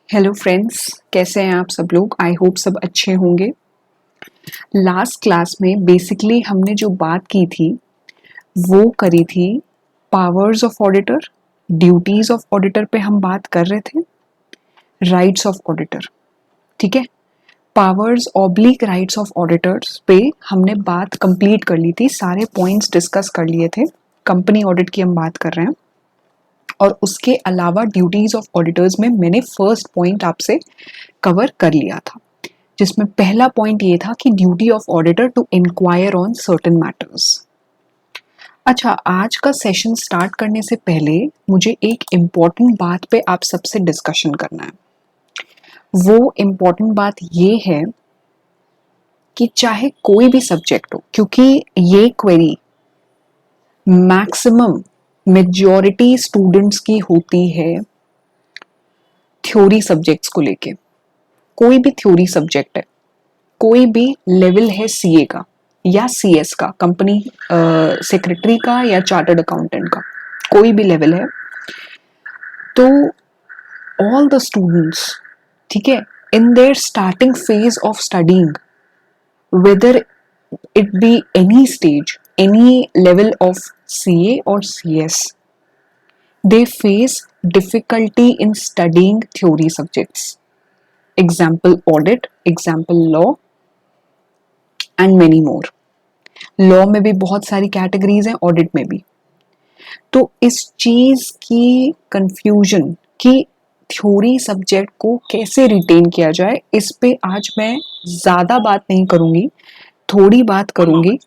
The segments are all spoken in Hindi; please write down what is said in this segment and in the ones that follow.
हेलो फ्रेंड्स, कैसे हैं आप सब लोग। आई होप सब अच्छे होंगे। लास्ट क्लास में बेसिकली हमने जो बात की थी वो करी थी powers of auditor, duties of auditor पे हम बात कर रहे थे, राइट्स ऑफ ऑडिटर। ठीक है, powers oblique rights of auditors पे हमने बात कंप्लीट कर ली थी, सारे पॉइंट्स डिस्कस कर लिए थे। कंपनी ऑडिट की हम बात कर रहे हैं और उसके अलावा ड्यूटीज ऑफ ऑडिटर्स में मैंने फर्स्ट पॉइंट आपसे कवर कर लिया था, जिसमें पहला पॉइंट ये था कि duty of auditor to inquire on certain matters. अच्छा, आज का सेशन स्टार्ट करने से पहले मुझे एक इम्पॉर्टेंट बात पे आप सबसे डिस्कशन करना है। वो इम्पॉर्टेंट बात ये है कि चाहे कोई भी सब्जेक्ट हो, क्योंकि ये क्वेरी मैक्सिमम मेजॉरिटी स्टूडेंट्स की होती है थ्योरी सब्जेक्ट्स को लेके। कोई भी थ्योरी सब्जेक्ट है, कोई भी लेवल है सीए का या सीएस का, कंपनी सेक्रेटरी का या चार्टर्ड अकाउंटेंट का, कोई भी लेवल है, तो ऑल द स्टूडेंट्स, ठीक है, in their starting phase of studying, whether it be any stage, any level of CA और CS, they face difficulty in studying theory subjects. Example audit, example law and many more. Law में भी बहुत सारी कैटेगरीज हैं, ऑडिट में भी। तो इस चीज की कंफ्यूजन कि थ्योरी सब्जेक्ट को कैसे रिटेन किया जाए, इस पे आज मैं ज्यादा बात नहीं करूंगी, थोड़ी बात करूंगी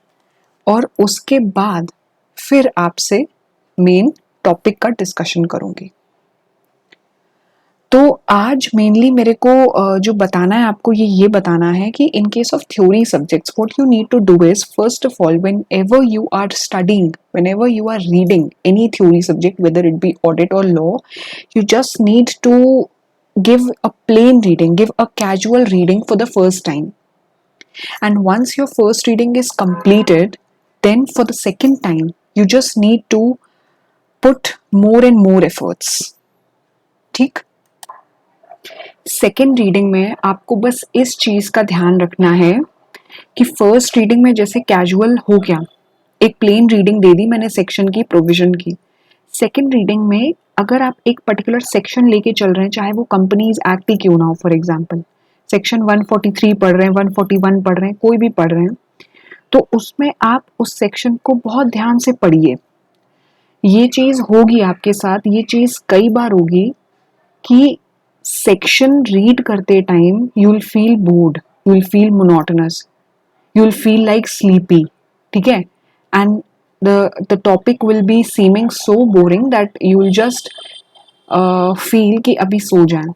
और उसके बाद फिर आपसे मेन टॉपिक का डिस्कशन करूंगी। तो आज मेनली मेरे को जो बताना है आपको, ये बताना है कि in case of theory subjects what you need to do is, first of all, whenever you are studying, whenever you are reading any theory subject, whether it be audit or law, you just need to give a plain reading, give a casual reading for the first time. And once your first reading is completed, then for the second time you just need to put more and more efforts. ठीक, सेकेंड रीडिंग में आपको बस इस चीज का ध्यान रखना है कि फर्स्ट रीडिंग में जैसे कैजुअल हो गया, एक प्लेन रीडिंग दे दी मैंने सेक्शन की, प्रोविजन की। सेकेंड रीडिंग में अगर आप एक पर्टिकुलर सेक्शन लेके चल रहे हैं, चाहे वो कंपनीज एक्ट ही क्यों ना हो, फॉर एग्जांपल सेक्शन 143 पढ़ रहे हैं, 141 पढ़ रहे हैं, कोई भी पढ़ रहे हैं, तो उसमें आप उस सेक्शन को बहुत ध्यान से पढ़िए। ये चीज होगी आपके साथ, ये चीज कई बार होगी कि सेक्शन रीड करते time you will feel bored, you will feel monotonous, you will feel like sleepy, ठीक है, and the topic will be seeming so boring that you will just feel कि अभी सो जाएं।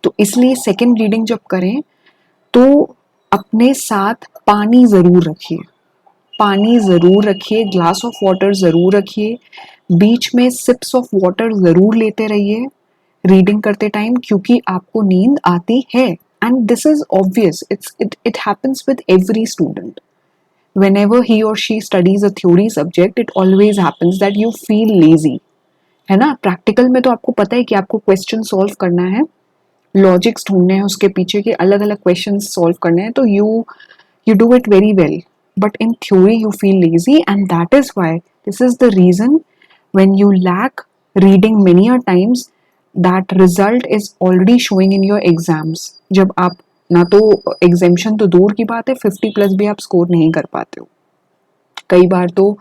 तो इसलिए सेकेंड रीडिंग जब करें तो अपने साथ पानी जरूर रखिए, पानी जरूर रखिए, ग्लास ऑफ वाटर जरूर रखिए, बीच में सिप्स ऑफ वाटर जरूर लेते रहिए रीडिंग करते टाइम, क्योंकि आपको नींद आती है। And this is obvious, it happens with every student whenever he or she studies a theory subject, it always happens that you feel lazy, है ना। प्रैक्टिकल में तो आपको पता है कि आपको क्वेश्चन सॉल्व करना है, लॉजिक्स ढूंढने हैं उसके पीछे के, अलग अलग क्वेश्चन सॉल्व करने हैं, तो you do it very well, but in theory you feel lazy, and that is why, this is the reason, when you lack reading many a times, that result is already showing in your exams। जब आप ना तो एग्जेम्पशन तो दूर की बात है, 50+ भी आप स्कोर नहीं कर पाते हो, कई बार तो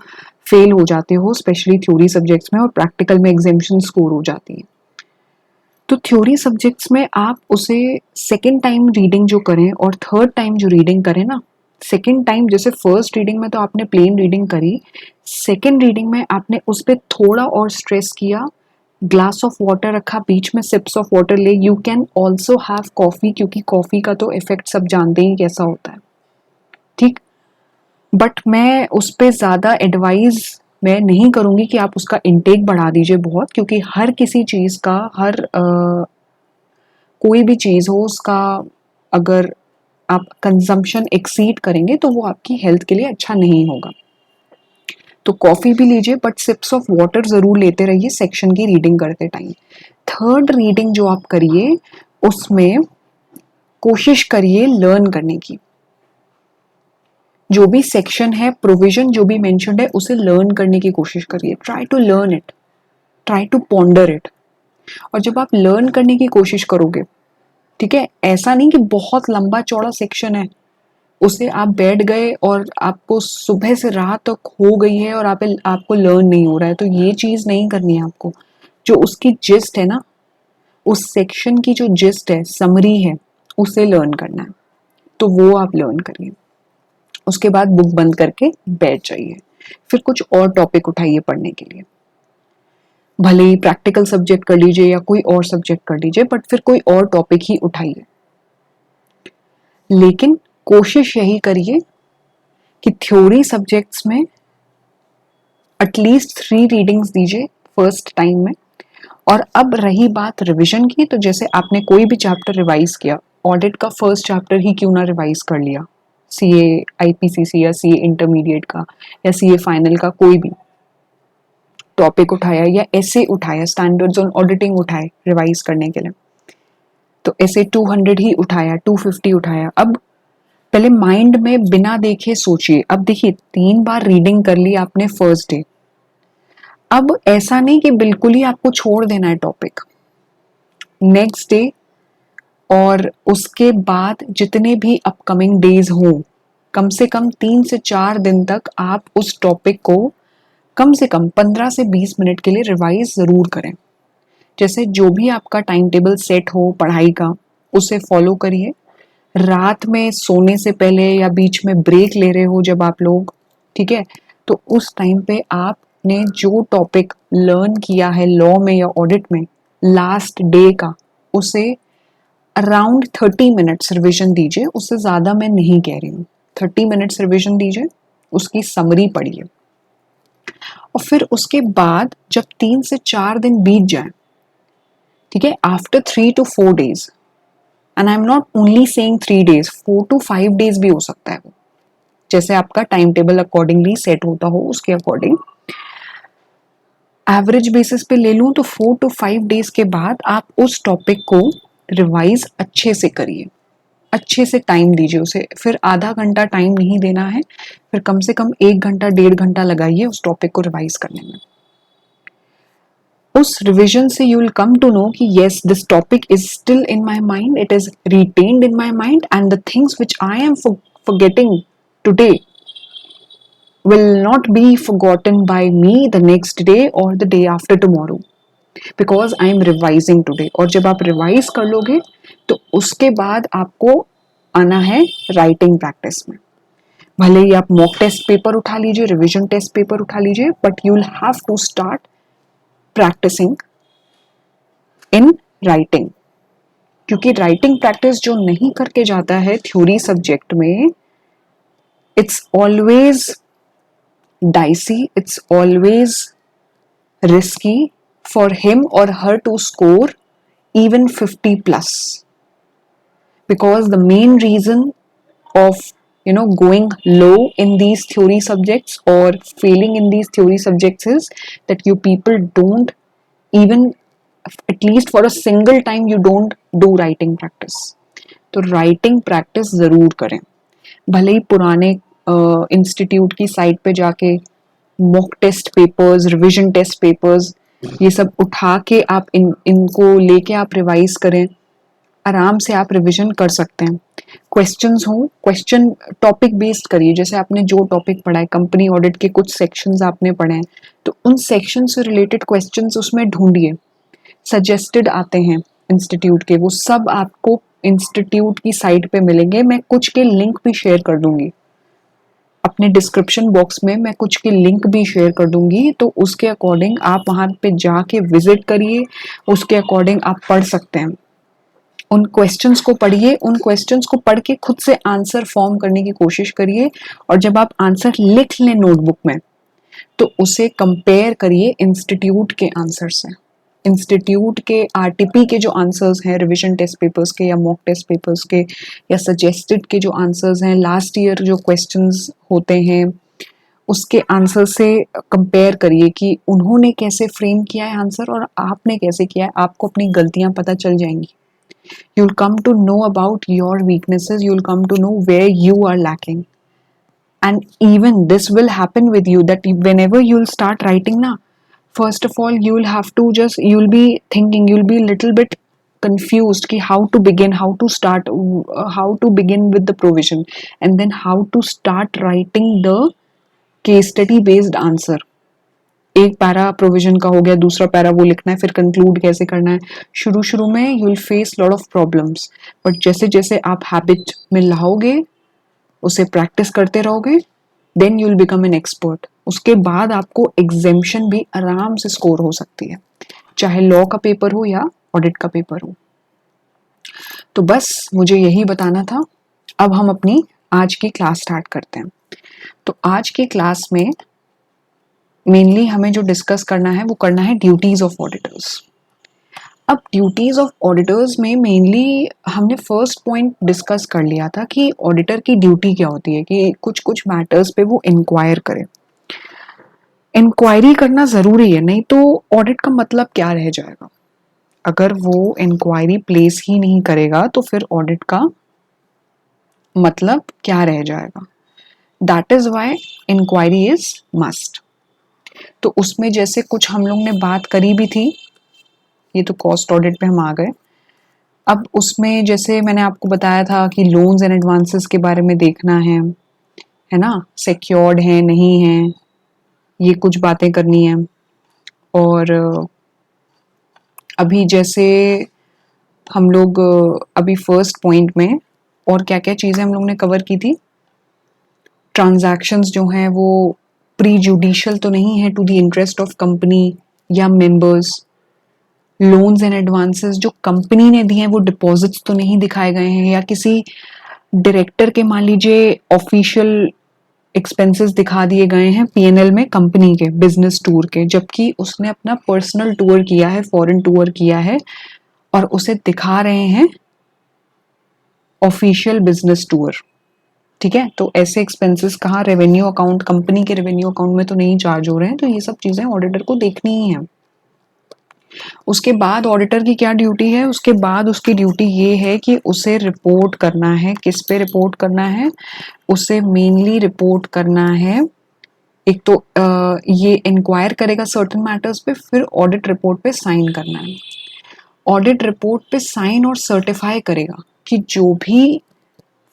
फेल हो जाते हो, स्पेशली थ्योरी सब्जेक्ट्स में, और प्रैक्टिकल में एग्जेम्पशन स्कोर हो जाती है। तो थ्योरी सब्जेक्ट्स में आप उसे सेकेंड टाइम रीडिंग जो करें और थर्ड टाइम जो रीडिंग करें ना, सेकेंड टाइम जैसे फर्स्ट रीडिंग में तो आपने प्लेन रीडिंग करी, सेकेंड रीडिंग में आपने उस पर थोड़ा और स्ट्रेस किया, ग्लास ऑफ वाटर रखा, बीच में सिप्स ऑफ वाटर ले, you can also have coffee, क्योंकि कॉफी का तो इफेक्ट सब जानते ही कैसा होता है, ठीक। बट मैं उस पर ज़्यादा एडवाइज मैं नहीं करूँगी कि आप उसका इनटेक बढ़ा दीजिए बहुत, क्योंकि हर किसी चीज़ का, कोई भी चीज़ हो उसका अगर आप कंजम्पशन एक्सीड करेंगे तो वो आपकी हेल्थ के लिए अच्छा नहीं होगा। तो कॉफ़ी भी लीजिए, बट सिप्स ऑफ वाटर ज़रूर लेते रहिए सेक्शन की रीडिंग करते टाइम। थर्ड रीडिंग जो आप करिए उसमें कोशिश करिए लर्न करने की। जो भी सेक्शन है, प्रोविजन जो भी मेंशन्ड है, उसे लर्न करने की कोशिश करिए। Try to learn it, try to ponder it. और जब आप लर्न करने की कोशिश करोगे, ठीक है, ऐसा नहीं कि बहुत लंबा चौड़ा सेक्शन है, उसे आप बैठ गए और आपको सुबह से रात तक हो गई है और आपको लर्न नहीं हो रहा है, तो ये चीज नहीं करनी है आपको। जो उसकी जिस्ट है ना, उस सेक्शन की जो जिस्ट है, समरी है, उसे लर्न करना है, तो वो आप लर्न करिए। उसके बाद बुक बंद करके बैठ जाइए, फिर कुछ और टॉपिक उठाइए पढ़ने के लिए। भले ही प्रैक्टिकल सब्जेक्ट कर लीजिए या कोई और सब्जेक्ट कर लीजिए, बट फिर कोई और टॉपिक ही उठाइए। लेकिन कोशिश यही करिए कि थ्योरी सब्जेक्ट्स में एटलीस्ट 3 रीडिंग्स दीजिए फर्स्ट टाइम में। और अब रही बात रिवीजन की, तो जैसे आपने कोई भी चैप्टर रिवाइज किया, ऑडिट का फर्स्ट चैप्टर ही क्यों ना रिवाइज कर लिया, सीए आईपीसीसी या सीए इंटरमीडिएट का या सीए फाइनल का कोई भी टॉपिक उठाया या ऐसे उठाया, स्टैंडर्ड्स ऑन ऑडिटिंग उठाए रिवाइज करने के लिए, तो ऐसे 200 ही उठाया, 250 उठाया। अब पहले माइंड में बिना देखे सोचिए। अब देखिए 3 बार रीडिंग कर ली आपने फर्स्ट डे, अब ऐसा नहीं कि बिल्कुल ही आपको छोड़ देना है टॉपिक। नेक्स्ट डे और उसके बाद जितने भी अपकमिंग डेज हो, कम से कम 3 से 4 दिन तक आप उस टॉपिक को कम से कम 15 से 20 मिनट के लिए रिवाइज जरूर करें। जैसे जो भी आपका टाइम टेबल सेट हो पढ़ाई का, उसे फॉलो करिए। रात में सोने से पहले या बीच में ब्रेक ले रहे हो जब आप लोग, ठीक है, तो उस टाइम पे आपने जो टॉपिक लर्न किया है लॉ में या ऑडिट में लास्ट डे का, उसे अराउंड 30 मिनट्स रिविजन दीजिए। उससे ज़्यादा मैं नहीं कह रही हूँ, 30 मिनट्स रिविजन दीजिए, उसकी समरी पढ़िए। और फिर उसके बाद जब 3 से 4 दिन बीत जाए, ठीक है, after 3 to 4 days, and I am not only saying 3 days, 4 to 5 days भी हो सकता है वो, जैसे आपका टाइम टेबल अकॉर्डिंगली सेट होता हो उसके अकॉर्डिंग। एवरेज बेसिस पे ले लूं तो 4 to 5 days के बाद आप उस टॉपिक को रिवाइज अच्छे से करिए, अच्छे से टाइम दीजिए उसे। फिर आधा घंटा टाइम नहीं देना है, फिर कम से कम 1 घंटा 1.5 घंटा लगाइए उस टॉपिक को रिवाइज करने में। उस रिविजन से you will come to know कि yes, this topic is still in my mind, it is retained in my mind, and the things which I am forgetting today will not be forgotten by me the next day or the day after tomorrow, because I am revising today। और जब आप रिवाइज कर लोगे तो उसके बाद आपको आना है राइटिंग प्रैक्टिस में। भले ही आप मॉक टेस्ट पेपर उठा लीजिए, रिविजन टेस्ट पेपर उठा लीजिए, but you will have to start practicing in writing. क्योंकि राइटिंग प्रैक्टिस जो नहीं करके जाता है थ्योरी सब्जेक्ट में, it's always dicey, it's always risky for him और her to score even 50 plus, because the main reason of going low in these theory subjects or failing in these theory subjects is that you people don't even, at least for a single time, you don't do writing practice। तो राइटिंग प्रैक्टिस जरूर करें। भले ही पुराने इंस्टीट्यूट की साइट पे जाके mock test papers, revision test papers, ये सब उठा के आप इनको लेके आप रिवाइज करें, आराम से आप रिवीजन कर सकते हैं। क्वेश्चंस हो, क्वेश्चन टॉपिक बेस्ड करिए। जैसे आपने जो टॉपिक पढ़ा है, कंपनी ऑडिट के कुछ सेक्शंस आपने पढ़े हैं, तो उन सेक्शन से रिलेटेड क्वेश्चंस उसमें ढूंढिए। सजेस्टेड आते हैं इंस्टीट्यूट के, वो सब आपको इंस्टीट्यूट की साइट पे मिलेंगे। मैं कुछ के लिंक भी शेयर कर दूंगी अपने डिस्क्रिप्शन बॉक्स में, मैं कुछ के लिंक भी शेयर कर दूंगी, तो उसके अकॉर्डिंग आप वहां पे जाके विजिट करिए, उसके अकॉर्डिंग आप पढ़ सकते हैं। उन क्वेश्चंस को पढ़िए, उन क्वेश्चंस को पढ़ के खुद से आंसर फॉर्म करने की कोशिश करिए। और जब आप आंसर लिख लें नोटबुक में, तो उसे कंपेयर करिए इंस्टीट्यूट के आंसर से। इंस्टीट्यूट के आरटीपी के जो आंसर्स हैं रिवीजन टेस्ट पेपर्स के या मॉक टेस्ट पेपर्स के या सजेस्टेड के जो आंसर्स हैं, लास्ट ईयर जो क्वेश्चंस होते हैं, उसके आंसर से कंपेयर करिए कि उन्होंने कैसे फ्रेम किया है आंसर और आपने कैसे किया है, आपको अपनी गलतियां पता चल जाएंगी. You'll come to know about your weaknesses, you'll come to know where you are lacking. And even this will happen with you, that whenever you'll start writing na, first of all you'll have to just, you'll be thinking, you'll be a little bit confused ki how to begin, how to start, how to begin with the provision, and then how to start writing the case study based answer. एक पैरा प्रोविजन का हो गया, दूसरा पैरा वो लिखना है, फिर कंक्लूड कैसे करना है. शुरू शुरू में you will face lot of problems, but जैसे जैसे आप हैबिट में लाओगे, उसे प्रैक्टिस करते रहोगे, then you will become an expert. उसके बाद आपको एग्जेम्पशन भी आराम से स्कोर हो सकती है, चाहे लॉ का पेपर हो या ऑडिट का पेपर हो. तो बस मुझे यही बताना था. अब हम अपनी आज की क्लास स्टार्ट करते हैं. तो आज की क्लास में मेनली हमें जो डिस्कस करना है वो करना है ड्यूटीज ऑफ ऑडिटर्स. अब ड्यूटीज ऑफ ऑडिटर्स में मेनली हमने फर्स्ट पॉइंट डिस्कस कर लिया था कि ऑडिटर की ड्यूटी क्या होती है, कि कुछ कुछ मैटर्स पे वो इंक्वायर करे. इंक्वायरी करना ज़रूरी है, नहीं तो ऑडिट का मतलब क्या रह जाएगा. अगर वो इंक्वायरी प्लेस ही नहीं करेगा तो फिर ऑडिट का मतलब क्या रह जाएगा. That is why inquiry is must. तो उसमें जैसे कुछ हम लोग ने बात करी भी थी, ये तो कॉस्ट ऑडिट पे हम आ गए. अब उसमें जैसे मैंने आपको बताया था कि लोन्स एंड एडवांसेस के बारे में देखना है ना, सिक्योर्ड है नहीं है, ये कुछ बातें करनी है. और अभी जैसे हम लोग अभी फर्स्ट पॉइंट में और क्या क्या चीज़ें हम लोग ने कवर की थी. ट्रांजैक्शंस जो हैं वो प्री जुडिशियल तो नहीं है to the interest of company या मेंबर्स. लोन्स एंड एडवांसेस जो कंपनी ने दिए हैं वो डिपॉजिट्स तो नहीं दिखाए गए हैं, या किसी डायरेक्टर के मान लीजिए ऑफिशियल एक्सपेंसेस दिखा दिए गए हैं पीएनएल में कंपनी के बिजनेस टूर के, जबकि उसने अपना पर्सनल टूर किया है, फॉरेन टूर किया है, और उसे दिखा रहे हैं ऑफिशियल बिजनेस टूर. ठीक है, तो ऐसे एक्सपेंसेस कहाँ रेवेन्यू अकाउंट, कंपनी के रेवेन्यू अकाउंट में तो नहीं चार्ज हो रहे हैं. तो ये सब चीजें ऑडिटर को देखनी ही है. उसके बाद ऑडिटर की क्या ड्यूटी है, उसके बाद उसकी ड्यूटी ये है कि उसे रिपोर्ट करना है. किस पे रिपोर्ट करना है, उसे मेनली रिपोर्ट करना है, एक तो ये इंक्वायर करेगा सर्टेन मैटर्स पे, फिर ऑडिट रिपोर्ट पे साइन करना है. ऑडिट रिपोर्ट पे साइन और सर्टिफाई करेगा कि जो भी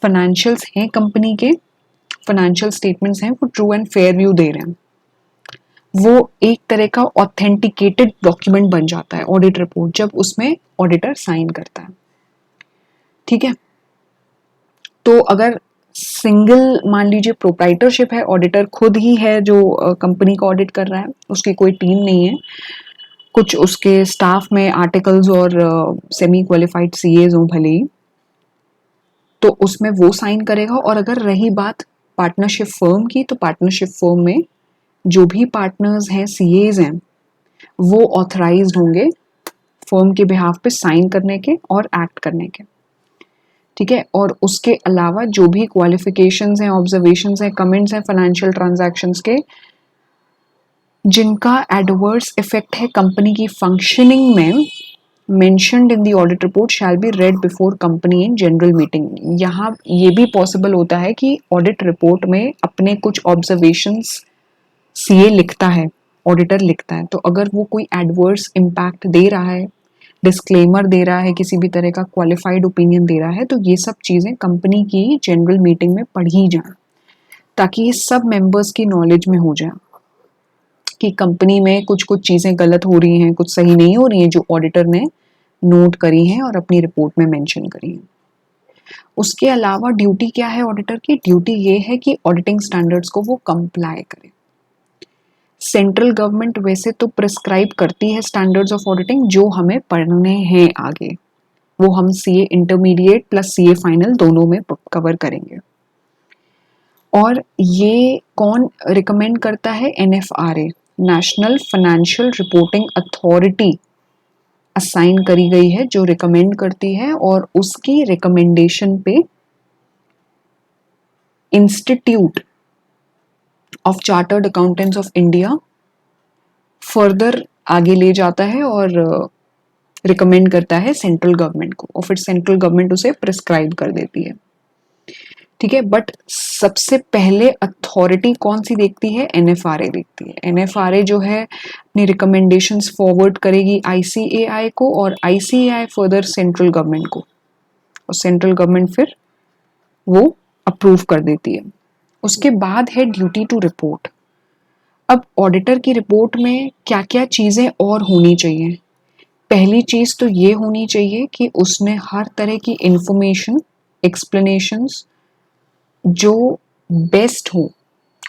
फाइनेंशियल्स हैं कंपनी के, फाइनेंशियल स्टेटमेंट्स हैं, वो ट्रू एंड फेयर व्यू दे रहे हैं. वो एक तरह का ऑथेंटिकेटेड डॉक्यूमेंट बन जाता है ऑडिट रिपोर्ट, जब उसमें ऑडिटर साइन करता है. ठीक है, तो अगर सिंगल मान लीजिए प्रोप्राइटरशिप है, ऑडिटर खुद ही है जो कंपनी का ऑडिट कर रहा है, उसकी कोई टीम नहीं है, कुछ उसके स्टाफ में आर्टिकल्स और सेमी क्वालिफाइड सीएज हों भले ही, तो उसमें वो साइन करेगा. और अगर रही बात पार्टनरशिप फर्म की, तो पार्टनरशिप फर्म में जो भी पार्टनर्स हैं, सीएज हैं, वो ऑथराइज्ड होंगे फर्म के बिहाफ पे साइन करने के और एक्ट करने के. ठीक है, और उसके अलावा जो भी क्वालिफिकेशंस हैं, ऑब्जर्वेशंस हैं, कमेंट्स हैं फाइनेंशियल ट्रांजैक्शंस के, जिनका एडवर्स इफेक्ट है कंपनी की फंक्शनिंग में, mentioned in the audit report shall be read before company in general meeting. यहाँ ये भी पॉसिबल होता है कि ऑडिट रिपोर्ट में अपने कुछ ऑब्जर्वेशंस सीए लिखता है, ऑडिटर लिखता है, तो अगर वो कोई एडवर्स इम्पैक्ट दे रहा है, डिस्क्लेमर दे रहा है, किसी भी तरह का क्वालिफाइड ओपिनियन दे रहा है, तो ये सब चीज़ें कंपनी की जनरल मीटिंग में पढ़ी जाएं, ताकि ये सब मेंबर्स की नॉलेज में हो जाए कि कंपनी में कुछ कुछ चीज़ें गलत हो रही हैं, कुछ सही नहीं हो रही हैं, जो ऑडिटर ने नोट करी हैं और अपनी रिपोर्ट में मेंशन करी हैं. उसके अलावा ड्यूटी क्या है ऑडिटर की, ड्यूटी ये है कि ऑडिटिंग स्टैंडर्ड्स को वो कंप्लाई करे. सेंट्रल गवर्नमेंट वैसे तो प्रिस्क्राइब करती है स्टैंडर्ड्स ऑफ ऑडिटिंग जो हमें पढ़ने हैं आगे, वो हम CA intermediate plus CA final दोनों में कवर करेंगे. और ये कौन रिकमेंड करता है, NFRA, national financial reporting authority assign करी गई है जो रिकमेंड करती है, और उसकी रिकमेंडेशन पे institute of chartered accountants of India further आगे ले जाता है और रिकमेंड करता है सेंट्रल गवर्नमेंट को, और फिर सेंट्रल गवर्नमेंट उसे प्रिस्क्राइब कर देती है। ठीक है, बट सबसे पहले अथॉरिटी कौन सी देखती है? एनएफआरए देखती है। एनएफआरए जो है अपनी रिकमेंडेशंस फॉरवर्ड करेगी आईसीएआई को, और आईसीएआई फर्दर सेंट्रल गवर्नमेंट को, और सेंट्रल गवर्नमेंट फिर वो अप्रूव कर देती है। उसके बाद है ड्यूटी टू रिपोर्ट। अब ऑडिटर की रिपोर्ट में क्या क्या चीजें और होनी चाहिए? पहली चीज तो ये होनी चाहिए कि उसने हर तरह की इंफॉर्मेशन, एक्सप्लेनेशंस जो बेस्ट हो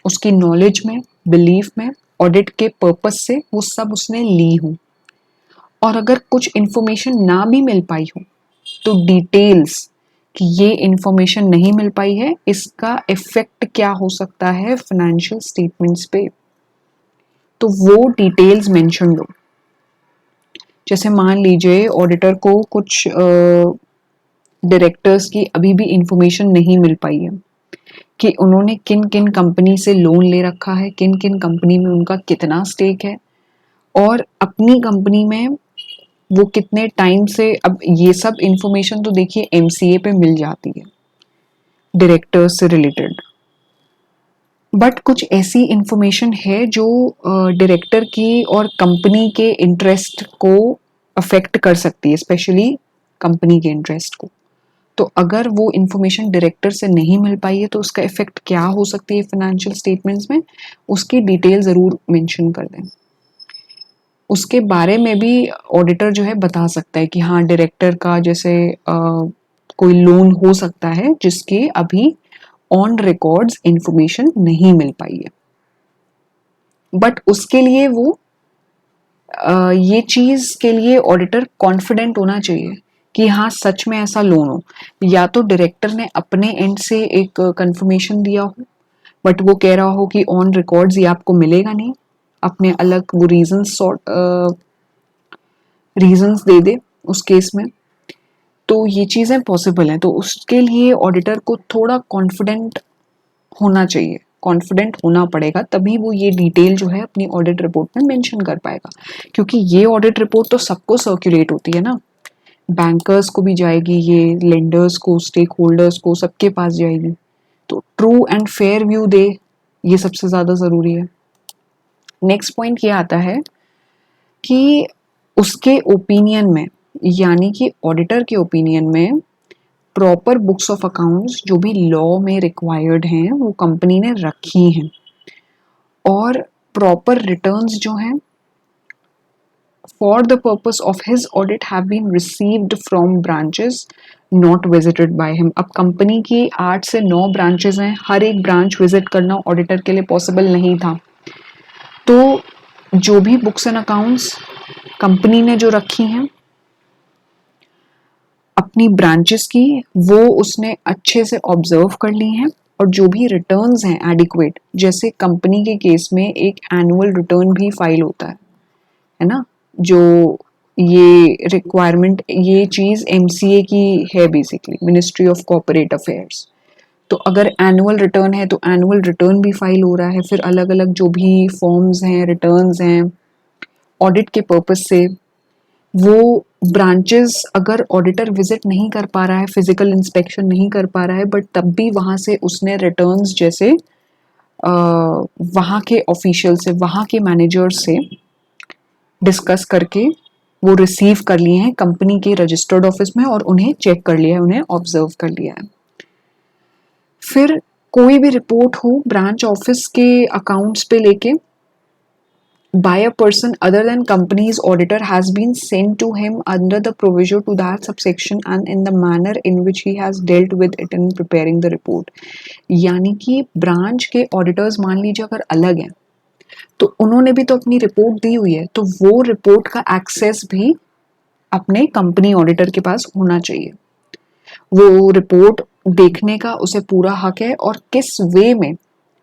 उसकी नॉलेज में, बिलीफ में, ऑडिट के पर्पस से, वो सब उसने ली हो। और अगर कुछ इंफॉर्मेशन ना भी मिल पाई हो तो डिटेल्स कि ये इंफॉर्मेशन नहीं मिल पाई है, इसका इफेक्ट क्या हो सकता है फाइनेंशियल स्टेटमेंट्स पे, तो वो डिटेल्स मेंशन दो। जैसे मान लीजिए ऑडिटर को कुछ डायरेक्टर्स की अभी भी इंफॉर्मेशन नहीं मिल पाई है कि उन्होंने किन किन कंपनी से लोन ले रखा है, किन किन कंपनी में उनका कितना स्टेक है, और अपनी कंपनी में वो कितने टाइम से। अब ये सब इंफॉर्मेशन तो देखिए एमसीए पे मिल जाती है डायरेक्टर्स से रिलेटेड, बट कुछ ऐसी इंफॉर्मेशन है जो डायरेक्टर की और कंपनी के इंटरेस्ट को अफेक्ट कर सकती है, स्पेशली कंपनी के इंटरेस्ट को। तो अगर वो इंफॉर्मेशन डायरेक्टर से नहीं मिल पाई है तो उसका इफेक्ट क्या हो सकती है फाइनेंशियल स्टेटमेंट्स में, उसकी डिटेल जरूर मेंशन कर दें। उसके बारे में भी ऑडिटर जो है बता सकता है कि हाँ डायरेक्टर का जैसे कोई लोन हो सकता है जिसकी अभी ऑन रिकॉर्ड्स इंफॉर्मेशन नहीं मिल पाई है, बट उसके लिए वो ये चीज के लिए ऑडिटर कॉन्फिडेंट होना चाहिए कि हाँ सच में ऐसा लोन हो। या तो डायरेक्टर ने अपने एंड से एक कंफर्मेशन दिया हो, बट वो कह रहा हो कि ऑन रिकॉर्ड्स ये आपको मिलेगा नहीं, अपने अलग वो रीजंस दे दे उस केस में, तो ये चीजें पॉसिबल हैं। तो उसके लिए ऑडिटर को थोड़ा कॉन्फिडेंट होना चाहिए, कॉन्फिडेंट होना पड़ेगा, तभी वो ये डिटेल जो है अपनी ऑडिट रिपोर्ट में मेंशन कर पाएगा। क्योंकि ये ऑडिट रिपोर्ट तो सबको सर्कुलेट होती है ना, बैंकर्स को भी जाएगी, ये लेंडर्स को, स्टेक होल्डर्स को, सबके पास जाएगी। तो ट्रू एंड फेयर व्यू दे, ये सबसे ज्यादा जरूरी है। नेक्स्ट पॉइंट ये आता है कि उसके ओपिनियन में, यानी कि ऑडिटर के ओपिनियन में, प्रॉपर बुक्स ऑफ अकाउंट्स जो भी लॉ में रिक्वायर्ड हैं वो कंपनी ने रखी हैं, और प्रॉपर रिटर्न्स जो हैं for the purpose of his audit have been received from branches not visited by him. अब कंपनी की 8 से 9 ब्रांचेस हैं, हर एक ब्रांच विजिट करना ऑडिटर के लिए पॉसिबल नहीं था। तो जो भी बुक्स एंड अकाउंट्स कंपनी ने जो रखी हैं अपनी ब्रांचेस की, वो उसने अच्छे से ऑब्जर्व कर ली हैं, और जो भी रिटर्न्स हैं एडिक्वेट, जैसे कंपनी के केस में एक एनुअल रिटर्न भी फाइल होता है ना, जो ये रिक्वायरमेंट, ये चीज एमसीए की है basically, ministry of corporate affairs. तो अगर एनुअल रिटर्न है तो एनुअल रिटर्न भी फाइल हो रहा है, फिर अलग अलग जो भी फॉर्म्स हैं, रिटर्न्स हैं ऑडिट के पर्पस से, वो ब्रांचेस अगर ऑडिटर विजिट नहीं कर पा रहा है, फिजिकल इंस्पेक्शन नहीं कर पा रहा है, बट तब भी वहाँ से उसने रिटर्न्स जैसे वहाँ के ऑफिशियल से, वहाँ के मैनेजर से डिस्कस करके वो रिसीव कर लिए हैं कंपनी के रजिस्टर्ड ऑफिस में, और उन्हें चेक कर लिया है, उन्हें ऑब्जर्व कर लिया है। फिर कोई भी रिपोर्ट हो ब्रांच ऑफिस के अकाउंट्स पे लेके by a person other than company's auditor has been sent to him under the provision to that subsection and in the manner in which he has dealt with it in preparing the report। यानी कि ब्रांच के ऑडिटर्स मान लीजिए अगर अलग हैं तो उन्होंने भी तो अपनी रिपोर्ट दी हुई है, तो वो रिपोर्ट का एक्सेस भी अपने कंपनी ऑडिटर के पास होना चाहिए। वो रिपोर्ट देखने का उसे पूरा हक है, और किस वे में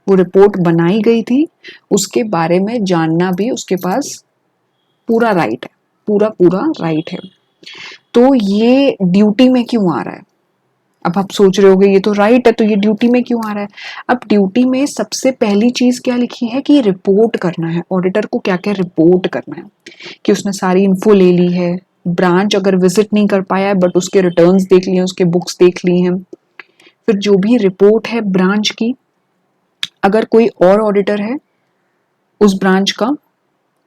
वो रिपोर्ट बनाई गई थी उसके बारे में जानना भी उसके पास पूरा राइट है, पूरा राइट है। तो ये ड्यूटी में क्यों आ रहा है? अब आप सोच रहे होगे ये तो राइट है, तो ये ड्यूटी में क्यों आ रहा है? अब ड्यूटी में सबसे पहली चीज क्या लिखी है कि रिपोर्ट करना है, ऑडिटर को क्या क्या रिपोर्ट करना है, कि उसने सारी इन्फो ले ली है, ब्रांच अगर विजिट नहीं कर पाया है बट उसके रिटर्न्स देख लिए, उसके बुक्स देख ली हैं, फिर जो भी रिपोर्ट है ब्रांच की, अगर कोई और ऑडिटर है उस ब्रांच का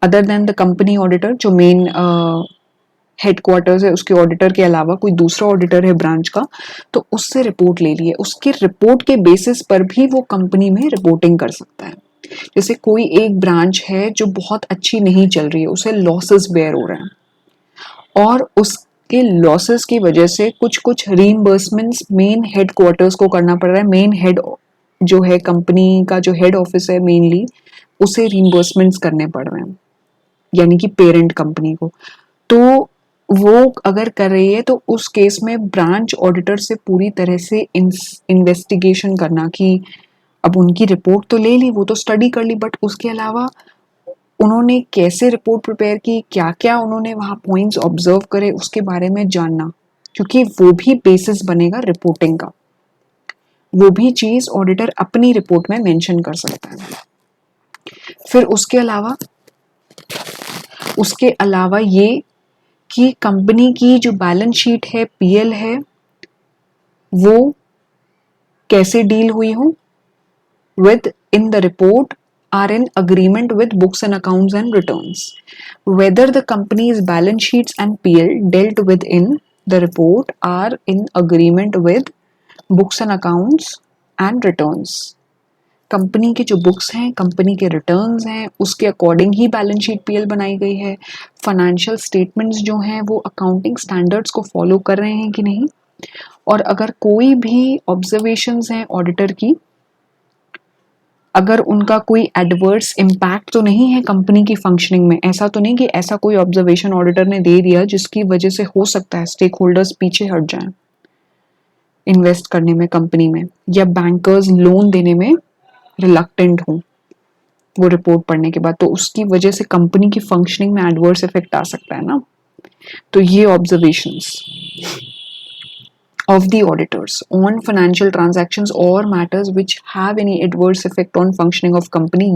other than the company auditor, जो मेन हेडक्वार्टर्स है उसके ऑडिटर के अलावा कोई दूसरा ऑडिटर है ब्रांच का, तो उससे रिपोर्ट ले लिए, उसके रिपोर्ट के बेसिस पर भी वो कंपनी में रिपोर्टिंग कर सकता है। जैसे कोई एक ब्रांच है जो बहुत अच्छी नहीं चल रही है, उसे लॉसेस बेयर हो रहे हैं और उसके लॉसेस की वजह से कुछ कुछ रीइंबर्समेंट्स मेन हेडक्वार्टर्स को करना पड़ रहा है, मेन हेड जो है कंपनी का जो हेड ऑफिस है मेनली, उसे रीइंबर्समेंट्स करने पड़ रहे हैं, यानी कि पेरेंट कंपनी को। तो वो अगर कर रही है तो उस केस में ब्रांच ऑडिटर से पूरी तरह से इन्वेस्टिगेशन करना कि अब उनकी रिपोर्ट तो ले ली, वो तो स्टडी कर ली, बट उसके अलावा उन्होंने कैसे रिपोर्ट प्रिपेयर की, क्या क्या उन्होंने वहाँ पॉइंट्स ऑब्जर्व करे, उसके बारे में जानना, क्योंकि वो भी बेसिस बनेगा रिपोर्टिंग का। वो भी चीज ऑडिटर अपनी रिपोर्ट में मेंशन कर सकता है। फिर उसके अलावा ये कि कंपनी की जो बैलेंस शीट है, पीएल है, वो कैसे डील हुई हो with in the report are in agreement with books and accounts and returns. Whether the company's balance sheets and PL dealt with in the report are in agreement with books and accounts and returns. Company के जो बुक्स हैं, कंपनी के रिटर्न्स हैं, उसके अकॉर्डिंग ही बैलेंस शीट पीएल बनाई गई है। फाइनेंशियल स्टेटमेंट्स जो हैं वो अकाउंटिंग स्टैंडर्ड्स को फॉलो कर रहे हैं कि नहीं, और अगर कोई भी ऑब्जर्वेशंस हैं ऑडिटर की, अगर उनका कोई एडवर्स इम्पैक्ट तो नहीं है कंपनी की फंक्शनिंग में, ऐसा तो नहीं कि ऐसा कोई ऑब्जर्वेशन ऑडिटर ने दे दिया जिसकी वजह से हो सकता है स्टेक होल्डर्स पीछे हट जाएं इन्वेस्ट करने में कंपनी में, या बैंकर्स लोन देने में रिलक्टेंट हो वो रिपोर्ट पढ़ने के बाद, तो उसकी वजह से कंपनी की फंक्शनिंग में एडवर्स इफेक्ट आ सकता है ना। तो ये observations of the auditors on financial transactions or matters which have any adverse effect on functioning of company,